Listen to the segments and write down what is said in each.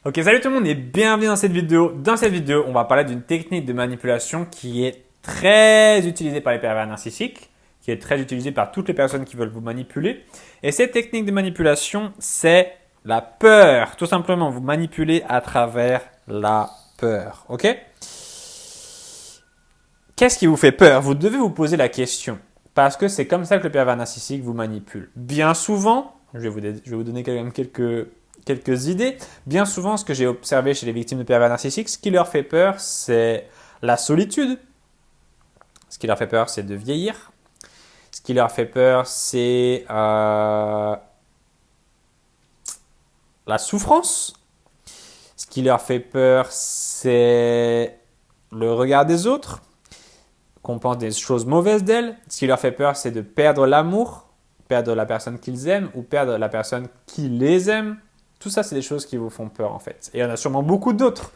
Ok, salut tout le monde et bienvenue dans cette vidéo. Dans cette vidéo, on va parler d'une technique de manipulation qui est très utilisée par les pervers narcissiques, qui est très utilisée par toutes les personnes qui veulent vous manipuler. Et cette technique de manipulation, c'est la peur. Tout simplement, vous manipulez à travers la peur. Ok? Qu'est-ce qui vous fait peur? Vous devez vous poser la question. Parce que c'est comme ça que le pervers narcissique vous manipule. Bien souvent, je vais vous donner quand même quelques idées. Bien souvent, ce que j'ai observé chez les victimes de pervers narcissiques, ce qui leur fait peur, c'est la solitude. Ce qui leur fait peur, c'est de vieillir. Ce qui leur fait peur, c'est la souffrance. Ce qui leur fait peur, c'est le regard des autres, qu'on pense des choses mauvaises d'elles. Ce qui leur fait peur, c'est de perdre l'amour, perdre la personne qu'ils aiment ou perdre la personne qui les aime. Tout ça, c'est des choses qui vous font peur en fait. Et il y en a sûrement beaucoup d'autres.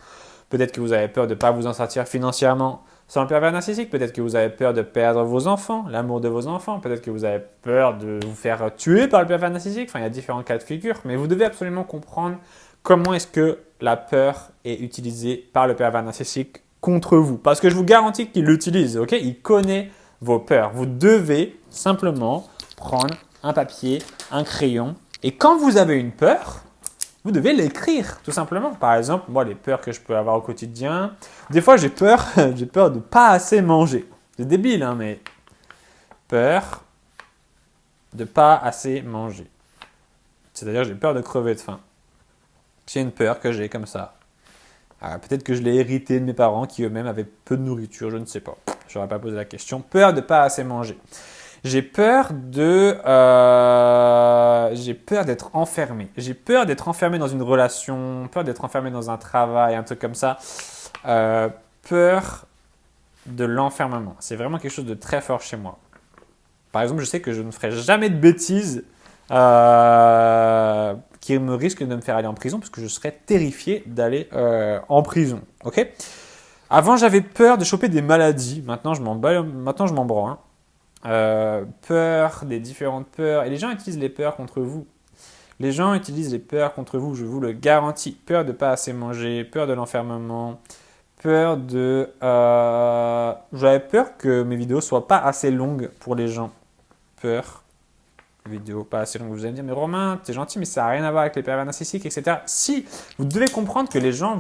Peut-être que vous avez peur de ne pas vous en sortir financièrement sans le pervers narcissique. Peut-être que vous avez peur de perdre vos enfants, l'amour de vos enfants. Peut-être que vous avez peur de vous faire tuer par le pervers narcissique. Enfin, il y a différents cas de figure. Mais vous devez absolument comprendre comment est-ce que la peur est utilisée par le pervers narcissique contre vous. Parce que je vous garantis qu'il l'utilise, ok? Il connaît vos peurs. Vous devez simplement prendre un papier, un crayon. Et quand vous avez une peur, vous devez l'écrire, tout simplement. Par exemple, moi, les peurs que je peux avoir au quotidien. Des fois, j'ai peur, j'ai peur de pas assez manger. C'est débile, hein, mais peur de pas assez manger. C'est-à-dire, j'ai peur de crever de faim. C'est une peur que j'ai comme ça. Peut-être que je l'ai hérité de mes parents qui eux-mêmes avaient peu de nourriture, je ne sais pas. Je n'aurais pas posé la question. Peur de pas assez manger. J'ai peur d'être enfermé. J'ai peur d'être enfermé dans une relation, peur d'être enfermé dans un travail, un truc comme ça. Peur de l'enfermement. C'est vraiment quelque chose de très fort chez moi. Par exemple, je sais que je ne ferai jamais de bêtises qui me risquent de me faire aller en prison parce que je serais terrifié d'aller en prison. Ok? Avant, j'avais peur de choper des maladies. Maintenant, je m'en branle. Peur, des différentes peurs. Et les gens utilisent les peurs contre vous. Les gens utilisent les peurs contre vous, je vous le garantis. Peur de ne pas assez manger, peur de l'enfermement, peur de... J'avais peur que mes vidéos soient pas assez longues pour les gens. Peur. Vidéo pas assez longue. Vous allez me dire, mais Romain, t'es gentil, mais ça n'a rien à voir avec les pervers narcissiques, etc. Si, vous devez comprendre que les gens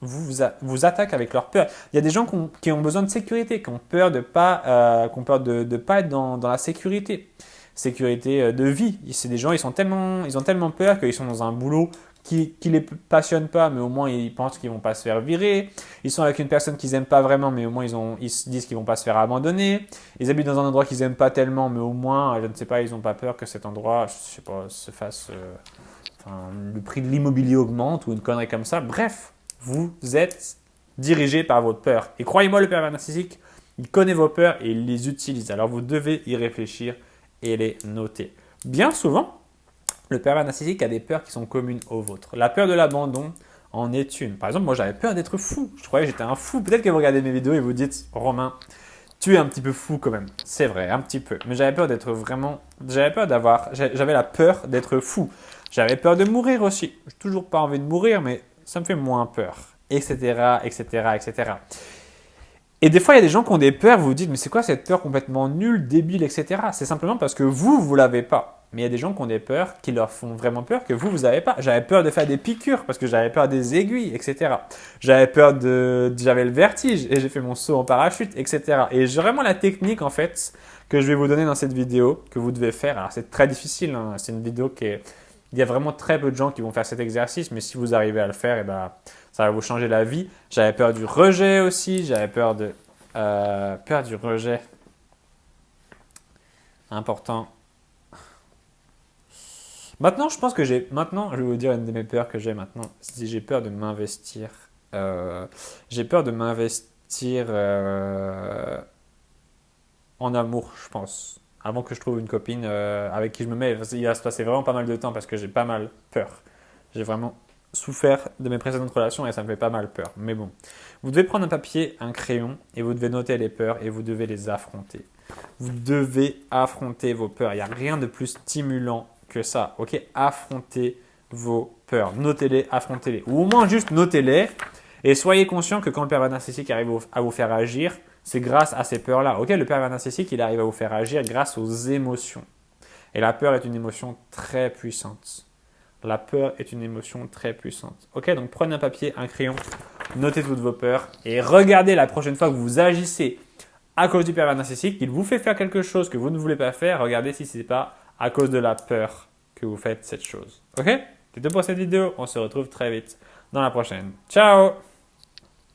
vous attaquent avec leur peur. Il y a des gens qui ont besoin de sécurité, qui ont peur de pas, pas être dans la sécurité. Sécurité de vie. C'est des gens, ils ont tellement peur qu'ils sont dans un boulot qui les passionne pas, mais au moins ils pensent qu'ils vont pas se faire virer. Ils sont avec une personne qu'ils aiment pas vraiment, mais au moins ils se disent qu'ils vont pas se faire abandonner. Ils habitent dans un endroit qu'ils aiment pas tellement, mais au moins, je ne sais pas, ils ont pas peur que cet endroit, je sais pas, se fasse, le prix de l'immobilier augmente ou une connerie comme ça. Bref, vous êtes dirigé par votre peur. Et croyez-moi, le pervers narcissique, il connaît vos peurs et il les utilise. Alors vous devez y réfléchir et les noter. Bien souvent, le pervers narcissique a des peurs qui sont communes aux vôtres. La peur de l'abandon en est une. Par exemple, moi j'avais peur d'être fou. Je croyais que j'étais un fou. Peut-être que vous regardez mes vidéos et vous dites, Romain, tu es un petit peu fou quand même. C'est vrai, un petit peu. Mais j'avais peur d'être vraiment... J'avais la peur d'être fou. J'avais peur de mourir aussi. J'ai toujours pas envie de mourir, mais ça me fait moins peur. Etc, etc, etc. Et des fois, il y a des gens qui ont des peurs, vous vous dites, mais c'est quoi cette peur complètement nulle, débile, etc. C'est simplement parce que vous l'avez pas. Mais il y a des gens qui ont des peurs qui leur font vraiment peur que vous n'avez pas. J'avais peur de faire des piqûres parce que j'avais peur des aiguilles, etc. J'avais le vertige et j'ai fait mon saut en parachute, etc. Et j'ai vraiment la technique, en fait, que je vais vous donner dans cette vidéo, que vous devez faire. Alors, c'est très difficile, hein. C'est une vidéo il y a vraiment très peu de gens qui vont faire cet exercice, mais si vous arrivez à le faire, et ben, ça va vous changer la vie. J'avais peur du rejet aussi, j'avais peur du rejet. Important. Maintenant, je pense que maintenant, je vais vous dire une de mes peurs que j'ai maintenant. Si j'ai peur de m'investir. J'ai peur de m'investir en amour, je pense. Avant que je trouve une copine avec qui je me mets. Il va se passer vraiment pas mal de temps parce que j'ai pas mal peur. J'ai vraiment souffert de mes précédentes relations et ça me fait pas mal peur. Mais bon, vous devez prendre un papier, un crayon et vous devez noter les peurs et vous devez les affronter. Vous devez affronter vos peurs. Il n'y a rien de plus stimulant que ça. Ok, affrontez vos peurs. Notez-les, affrontez-les. Ou au moins juste notez-les et soyez conscient que quand le pervers narcissique arrive à vous faire agir, c'est grâce à ces peurs-là. Ok, le pervers narcissique, il arrive à vous faire agir grâce aux émotions. Et la peur est une émotion très puissante. La peur est une émotion très puissante. Ok, donc prenez un papier, un crayon, notez toutes vos peurs et regardez la prochaine fois que vous agissez à cause du pervers narcissique, qu'il vous fait faire quelque chose que vous ne voulez pas faire, regardez si ce n'est pas à cause de la peur que vous faites cette chose. Ok? C'est tout pour cette vidéo, on se retrouve très vite dans la prochaine. Ciao!